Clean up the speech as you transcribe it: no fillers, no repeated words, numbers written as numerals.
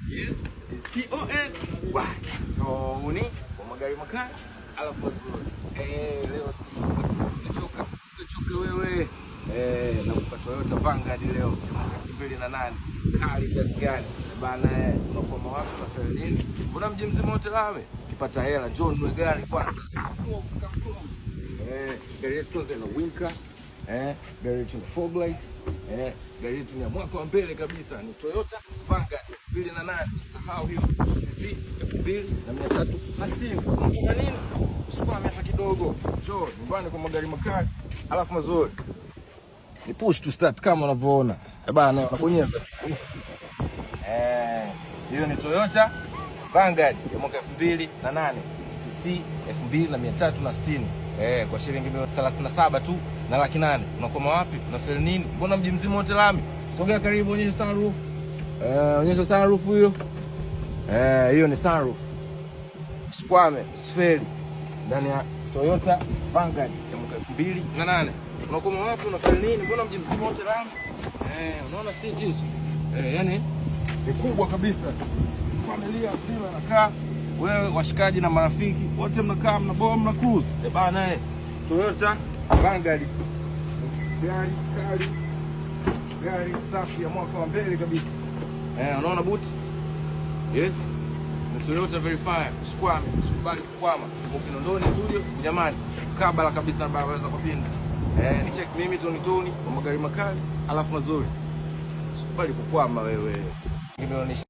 Yes, it's Tony. Tony kwa magari makali alafu mazuri. Leo sitachoka wewe. Nakupa Toyota Vanguard leo 2008. Kali kiasi gani? Bana unakuwa mawazo na fanya nini? Mbona mji mzima wote lame? Ukipata hela njoo nunue gari kwanza. Gari yetu ina winker. Gari yetu ina fog light. Gari yetu ni ya mwaka wa mbele kabisa, ni Toyota Vanguard 2008. Usisahau hiyo cc 2360. Unataka nini? Usikwame hata kidogo. Njoo nyumbani kwa magari makali alafu mazuri. Ni push to start kama unavyoona. Bana unabonyeza. Hiyo ni Toyota Vanguard ya mwaka 2008 cc 2360. Kwa shilingi 37 tu na laki 8. Unakoma wapi? Unafeli nini? Mbona mji mzima wote lami? Sogea karibu, onyesha sunroof. Onyesha sunroof hiyo. Hiyo ni sunroof. Usikwame, usifeli. Ndani ya Toyota Vanguard ya mwaka 2008. Unakoma wapi? Unafeli nini? Mbona mji mzima wote lami? Unaona seat hizo? Yani ni kubwa kabisa. Familia nzima inakaa, wewe washikaji na marafiki wote mnakaa mnaboa mna cruise. Bana Toyota Vanguard. Gari kali. Gari safi ya mwaka wa mbele kabisa. Unaona boot? Yes. Ni Toyota Verifier. Usikwame, usikubali kukwama. Ukinondoni studio jamani, kabla kabisa barabara za kupinda. Ni check mimi Tony kwa magari makali alafu mazuri. Usikubali kukwama wewe. Nimeonyesha